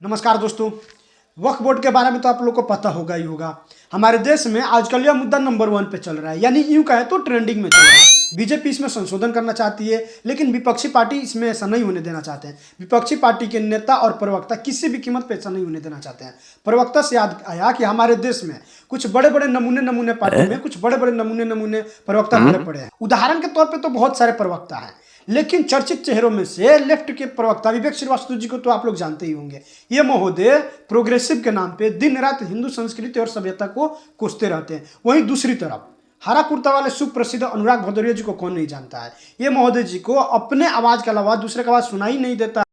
नमस्कार दोस्तों। वक्फ बोर्ड के बारे में तो आप लोग को पता होगा ही होगा। हमारे देश में आजकल यह मुद्दा नंबर 1 पे चल रहा है, यानी यूं कहे तो ट्रेंडिंग में चल रहा है। बीजेपी इसमें संशोधन करना चाहती है, लेकिन विपक्षी पार्टी इसमें ऐसा नहीं होने देना चाहते हैं। विपक्षी पार्टी के नेता और प्रवक्ता किसी भी कीमत पर ऐसा नहीं होने देना चाहते हैं। प्रवक्ता से याद आया कि हमारे देश में कुछ बड़े बड़े नमूने पार्टी में कुछ बड़े बड़े नमूने प्रवक्ता भरे पड़े हैं। उदाहरण के तौर पर तो बहुत सारे प्रवक्ता हैं, लेकिन चर्चित चेहरों में से लेफ्ट के प्रवक्ता विवेक श्रीवास्तव जी को तो आप लोग जानते ही होंगे। ये महोदय प्रोग्रेसिव के नाम पे दिन रात हिंदू संस्कृति और सभ्यता को कोसते रहते हैं। वहीं दूसरी तरफ हरा कुर्ता वाले सुप्रसिद्ध अनुराग भदौरिया जी को कौन नहीं जानता है। ये महोदय जी को अपने आवाज के अलावा दूसरे का आवाज सुनाई नहीं देता।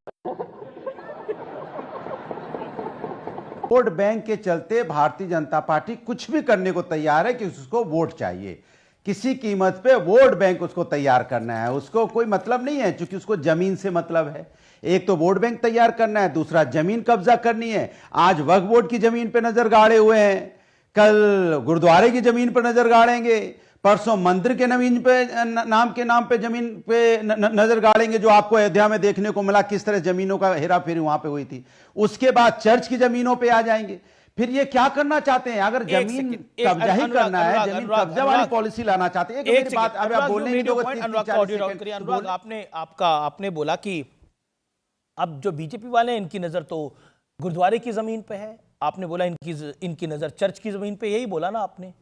वोट बैंक के चलते भारतीय जनता पार्टी कुछ भी करने को तैयार है कि उसको वोट चाहिए, किसी कीमत पे वोट बैंक उसको तैयार करना है। उसको कोई मतलब नहीं है, क्योंकि उसको जमीन से मतलब है। एक तो वोट बैंक तैयार करना है, दूसरा जमीन कब्जा करनी है। आज वक्फ बोर्ड की जमीन पे नजर गाड़े हुए हैं, कल गुरुद्वारे की जमीन पर नजर गाड़ेंगे, परसों मंदिर के नाम पे जमीन पे नजर गाड़ेंगे, जो आपको अयोध्या में देखने को मिला किस तरह जमीनों का हेरा फेरी वहां पे हुई थी। उसके बाद चर्च की जमीनों पे आ जाएंगे। फिर ये क्या करना चाहते हैं? अगर जमीन कब्जा ही करना है, जमीन कब्जा वाली पॉलिसी लाना चाहते हैं। एक बात अब आप बोलने की अनुराग, आपने बोला कि अब जो बीजेपी वाले हैं इनकी नजर तो गुरुद्वारे की जमीन पे है, आपने बोला इनकी नजर चर्च की जमीन पे, यही बोला ना आपने।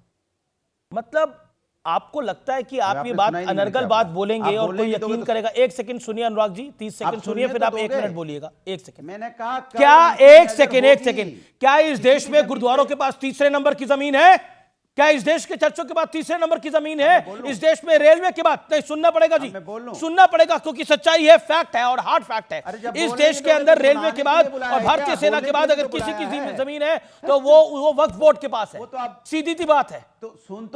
मतलब आपको लगता है कि आप ये बात अनर्गल बात बोलेंगे और कोई यकीन करेगा? एक सेकंड सुनिए अनुराग जी, 30 सेकंड सुनिए, फिर आप 1 मिनट बोलिएगा। 1 सेकंड मैंने कहा, क्या एक सेकंड क्या इस देश में गुरुद्वारों के पास तीसरे नंबर की जमीन है? क्या इस देश के चर्चों के बाद तीसरे नंबर की जमीन है? इस देश में रेलवे के बाद नहीं, सुनना पड़ेगा जी, सुनना पड़ेगा, क्योंकि सच्चाई है, फैक्ट है और हार्ड फैक्ट है। इस देश के अंदर रेलवे के बाद और भारतीय सेना के बाद अगर किसी की जमीन है तो वो वक्फ बोर्ड के पास है। सीधी सी बात है। तो सुन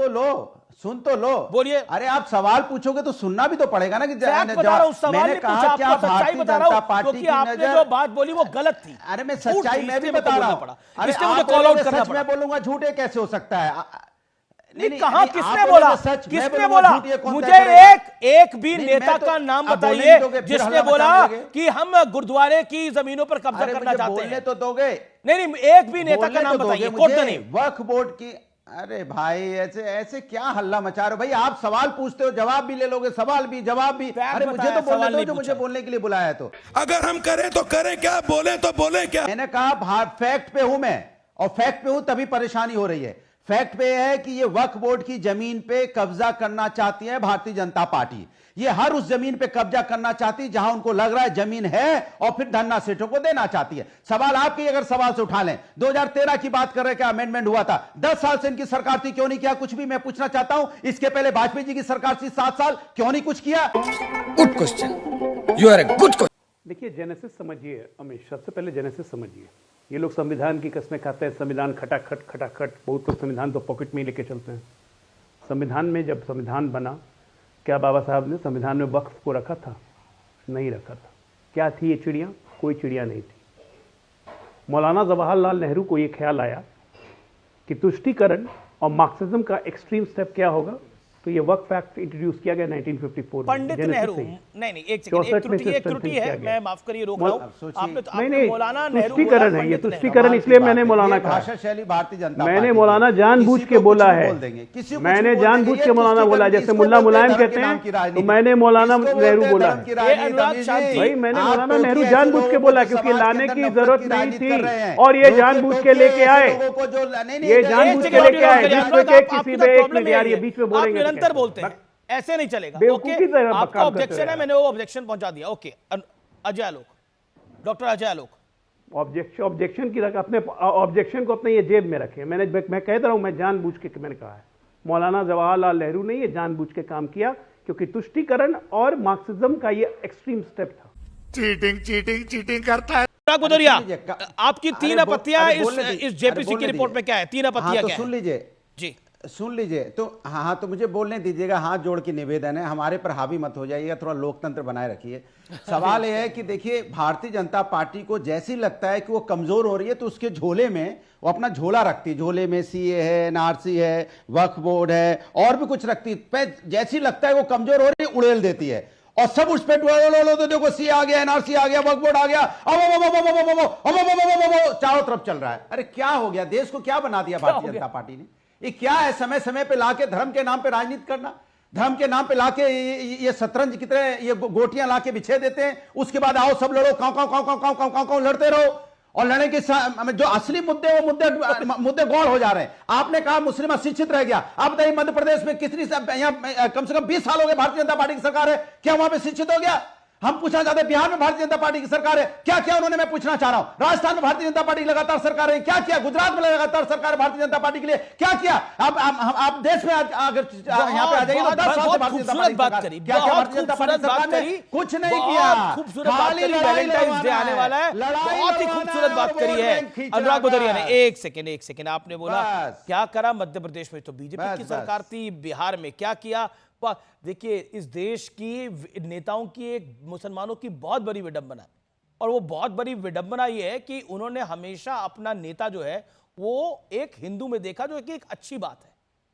तो लो, बोलिए। अरे आप सवाल पूछोगे तो सुनना भी तो पड़ेगा ना। कि मैंने कहा क्या भारतीय जनता पार्टी की आपने जो बात बोली वो गलत थी। अरे मैं सच्चाई मैं भी बता रहा हूं। इसलिए मुझे कॉल आउट करना पड़ा। मैं बोलूंगा झूठे कैसे हो सकता है? नहीं, कहां किसने बोला? किसने बोला? मुझे एक भी नेता का नाम बताइए जिसने बोला कि हम गुरुद्वारे की जमीनों पर कब्जा करना चाहते हैं। तो दोगे? नहीं, एक भी नेता का नाम बताइए। वक्फ बोर्ड की, अरे भाई ऐसे क्या हल्ला मचा रहे हो भाई? आप सवाल पूछते हो, जवाब भी ले लोगे, सवाल भी जवाब भी। अरे मुझे तो बोलने दो, जो मुझे बोलने के लिए बुलाया है। तो अगर हम करें तो करें क्या, बोले तो बोले क्या? मैंने कहा फैक्ट पे हूं मैं, और फैक्ट पे हूं तभी परेशानी हो रही है। फैक्ट पे है कि ये वक्फ बोर्ड की जमीन पे कब्जा करना चाहती है भारतीय जनता पार्टी। ये हर उस जमीन पे कब्जा करना चाहती है जहां उनको लग रहा है जमीन है, और फिर धन्ना सेठों को देना चाहती है। सवाल आपके, अगर सवाल से उठा लें, 2013 की बात कर रहे, क्या अमेंडमेंट हुआ था? 10 साल से इनकी सरकार थी, क्यों नहीं किया कुछ भी? मैं पूछना चाहता हूं, इसके पहले वाजपेयी जी की सरकार थी 7 साल, क्यों नहीं कुछ किया? Good question, you are a good question. देखिए, जेनेसिस समझिए अमित, सबसे पहले जेनेसिस समझिए। ये लोग संविधान की कसमें खाते हैं, संविधान खटाखट। बहुत लोग संविधान तो पॉकेट में ही लेके चलते हैं। संविधान में जब संविधान बना, क्या बाबा साहब ने संविधान में वक्फ को रखा था? नहीं रखा था। क्या थी ये चिड़िया? कोई चिड़िया नहीं थी। मौलाना जवाहरलाल नेहरू को ये ख्याल आया कि तुष्टीकरण और मार्क्सिज्म का एक्सट्रीम स्टेप क्या होगा, तो ये वक्फ एक्ट इंट्रोड्यूस किया गया 1954 पंडित नेहरू। नहीं, एक त्रुटि है, मैं माफ करिए, रोक रहा हूं। आपने मौलाना नेहरू तुष्टीकरण है, ये तुष्टीकरण इसलिए मैंने मौलाना कहा। भाषा शैली भारतीय जनता, मैंने मौलाना जानबूझ के बोला है, मैंने जानबूझ के मौलाना बोला। जैसे मुल्ला मुलायम कहते हैं, तो मैंने मौलाना नेहरू बोला है। भाई मैंने मौलाना नेहरू जानबूझ के बोला, क्योंकि लाने की जरूरत नहीं थी, और ये जानबूझ के लेके आए, ये जानबूझ के लेके आए। किसी में एक मिनट यार, ये बीच में बोलेंगे, निरंतर बोलते हैं, ऐसे नहीं चलेगा। ओके, आपका ऑब्जेक्शन है, मैंने वो ऑब्जेक्शन पहुंचा दिया। Okay, Ajay Alok, doctor Ajay Alok. Objection की रख, अपने ऑब्जेक्शन को अपने ये जेब में रखें। मैं कहता रहा हूं, मैं जानबूझ के, मैंने कहा है मौलाना जवाहरलाल नेहरू ने ये जानबूझ के काम किया, क्योंकि तुष्टीकरण और मार्क्सिज्म का ये एक्सट्रीम स्टेप था। चीटिंग करता है। भदौरिया, आपकी 3 आपत्तियां इस जेपीसी की रिपोर्ट में क्या है? 3 आपत्तियां क्या है? सुन लीजिए जी, सुन लीजिए। तो हाँ, तो मुझे बोलने दीजिएगा। हाथ जोड़ के निवेदन है, हमारे पर हावी मत हो जाइएगा, थोड़ा लोकतंत्र बनाए रखिए। सवाल यह है कि देखिए, भारतीय जनता पार्टी को जैसी लगता है कि वो कमजोर हो रही है, तो उसके झोले में वो अपना झोला रखती है। झोले में सीए है, एनआरसी है, वक्फ बोर्ड है, और भी कुछ रखती है। जैसी लगता है वो कमजोर हो रही है, उड़ेल देती है। और सब उस पे तो देखो सी आ गया, एनआरसी आ गया, वक्फ बोर्ड आ गया, चारों तरफ चल रहा है। अरे क्या हो गया, देश को क्या बना दिया भारतीय जनता पार्टी ने? ये क्या है, समय समय पे लाके धर्म के नाम पे राजनीति करना, धर्म के नाम पे लाके ये शतरंज की तरह ये गोटियां लाके बिछे देते हैं, उसके बाद आओ सब लड़ो, काव काव काव काव काव काव काव लड़ते रहो, और लड़ने के जो असली मुद्दे वो मुद्दे गौड़ हो जा रहे हैं। आपने कहा मुस्लिम अशिक्षित रह गया, आप बताइए मध्य प्रदेश में कितनी यहाँ कम से कम 20 साल हो गए भारतीय जनता पार्टी की सरकार है, क्या वहां पे शिक्षित हो गया? हम पूछना चाहते हैं बिहार में भारतीय जनता पार्टी की सरकार है, क्या क्या उन्होंने, मैं पूछना चाह रहा हूं। राजस्थान में भारतीय जनता पार्टी की लगातार सरकार है, क्या किया? गुजरात में लगातार सरकार भारतीय जनता पार्टी के लिए क्या किया? आप देश में अगर यहां पे आ जाइए तो 10 साल से भारतीय जनता पार्टी बात करी, क्या क्या भारतीय जनता पार्टी सरकार ने कुछ नहीं किया। खूबसूरत बात करी, वैलेंटाइंस डे आने वाला है, बहुत ही खूबसूरत बात करी है अनुराग भदौरिया ने। एक सेकंड, आपने बोला क्या करा मध्य प्रदेश में, तो बीजेपी की सरकार थी, बिहार में क्या किया? देखिए, इस देश की नेताओं की एक मुसलमानों की बहुत बड़ी विडंबना है, और वो बहुत बड़ी विडंबना ये है कि उन्होंने हमेशा अपना नेता जो है वो एक हिंदू में देखा, जो कि एक अच्छी बात है,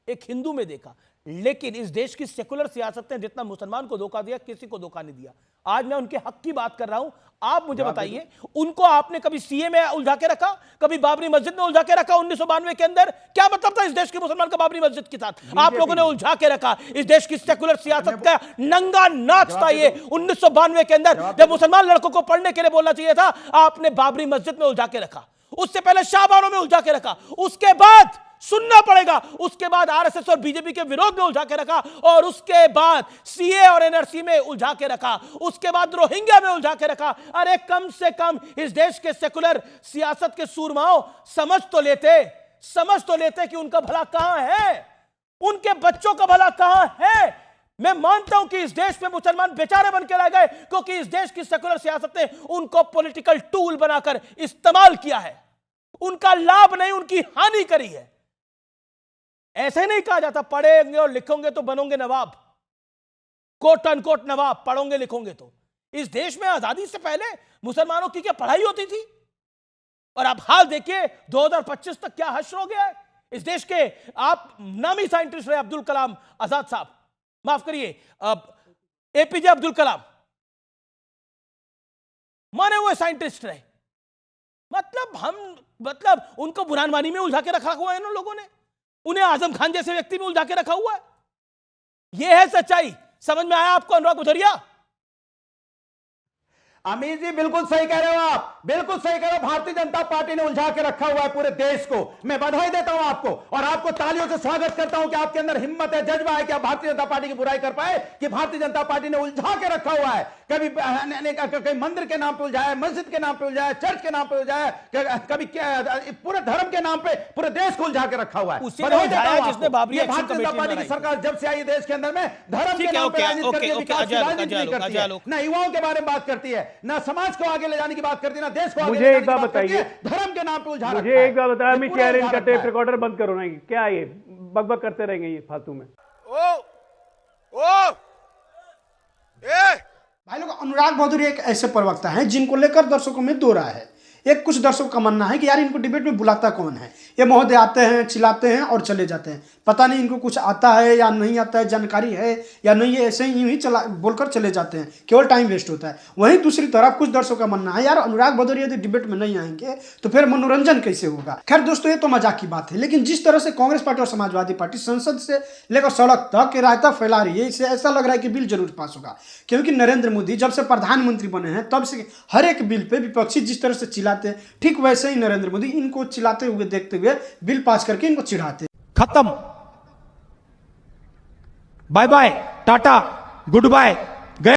एक हिंदू में देखा। लेकिन इस देश की सेकुलर सियासत ने जितना मुसलमान को धोखा दिया, किसी को धोखा नहीं दिया। आज मैं उनके हक की बात कर रहा हूं, आप मुझे बताइए, उनको आपने कभी सीए में उलझा के रखा, कभी बाबरी मस्जिद में उलझा के रखा 1992 के अंदर? क्या मतलब था इस देश के मुसलमान का बाबरी मस्जिद के साथ? आप लोगों ने उलझा के रखा। इस देश की सेकुलर सियासत का नंगा नाच था ये 1992 के अंदर, जब मुसलमान लड़कों को पढ़ने के लिए बोलना चाहिए था, आपने बाबरी मस्जिद में उलझा के रखा। उससे पहले शाहबानों में उलझा के रखा, उसके बाद सुनना पड़ेगा, उसके बाद आरएसएस और बीजेपी के विरोध में उलझा के रखा, और उसके बाद सीए और एनआरसी में उलझा के रखा, उसके बाद रोहिंग्या में उलझा के रखा। अरे कम से कम इस देश के सेकुलर सियासत के सूरमाओं समझ तो लेते कि उनका भला कहां है, उनके बच्चों का भला कहां है। मैं मानता हूं कि इस देश में मुसलमान बेचारे बन के रह गए, क्योंकि इस देश की सेकुलर सियासत ने उनको पॉलिटिकल टूल बनाकर इस्तेमाल किया है, उनका लाभ नहीं, उनकी हानि करी है। ऐसे नहीं कहा जाता पढ़ेंगे और लिखोगे तो बनोगे नवाब, कोट अनकोट नवाब, पढ़ोगे लिखोगे तो। इस देश में आजादी से पहले मुसलमानों की क्या पढ़ाई होती थी? और आप हाल देखिए 2025 तक क्या हश्र हो गया है इस देश के। आप नामी साइंटिस्ट रहे अब्दुल कलाम आजाद साहब, माफ करिए एपीजे अब्दुल कलाम, माने हुए साइंटिस्ट रहे, मतलब उनको बुरहानवानी में उलझा के रखा हुआ है इन लोगों ने, उन्हें आजम खान जैसे व्यक्ति में उलझा के रखा हुआ है। यह है सच्चाई। समझ में आया आपको अनुराग भदौरिया? अमीर जी बिल्कुल सही कह रहे हो आप, बिल्कुल सही कह रहे हो। भारतीय जनता पार्टी ने उलझा के रखा हुआ है पूरे देश को। मैं बधाई देता हूं आपको, और आपको तालियों से स्वागत करता हूं कि आपके अंदर हिम्मत है, जज्बा है कि आप भारतीय जनता पार्टी की बुराई कर पाए, कि भारतीय जनता पार्टी ने उलझा के रखा हुआ है। कभी मंदिर के नाम पे उलझाया, मस्जिद के नाम पे उलझाया, चर्च के नाम पे उलझाया, कभी पूरे धर्म के नाम पे पूरे देश को उलझा के रखा हुआ है। बधाई देता हूं आपको। भारतीय जनता पार्टी की सरकार जब से आई देश के अंदर में धर्म के नाम पे राजनीति करती है, विकास की राजनीति नहीं करती है, ना युवाओं के बारे में बात करती है, ना समाज को आगे ले जाने की बात करती है, ना देश को आगे ले जाने की बात करती है, धर्म के नाम पे उलझा रखा है। मुझे एक बात बताया, अमित शाह इनका टेप रिकॉर्डर बंद करो ना, क्या ये बकबक करते रहेंगे ये फालतू में। भाई लोग, अनुराग भदौरिया एक ऐसे प्रवक्ता हैं जिनको लेकर दर्शकों में दो राय है। एक कुछ दर्शकों का मानना है कि यार इनको डिबेट में बुलाता कौन है, ये महोदय आते हैं, चिल्लाते हैं और चले जाते हैं, पता नहीं इनको कुछ आता है या नहीं आता है, जानकारी है या नहीं है, ऐसे ही चला बोलकर चले जाते हैं, केवल टाइम वेस्ट होता है। वहीं दूसरी तरफ कुछ दर्शकों का मानना है यार अनुराग भदौरिया यदि डिबेट में नहीं आएंगे तो फिर मनोरंजन कैसे होगा। खैर दोस्तों, ये तो मजाक की बात है, लेकिन जिस तरह से कांग्रेस पार्टी और समाजवादी पार्टी संसद से लेकर सड़क तक रायता फैला रही है, इससे ऐसा लग रहा है कि बिल जरूर पास होगा। क्योंकि नरेंद्र मोदी जब से प्रधानमंत्री बने हैं तब से हर एक बिल पे विपक्षी जिस तरह से चिल्लाते हैं, ठीक वैसे ही नरेंद्र मोदी इनको चिल्लाते हुए देखते हुए बिल पास करके इनको चिढ़ाते। खत्म, bye bye, tata, good bye.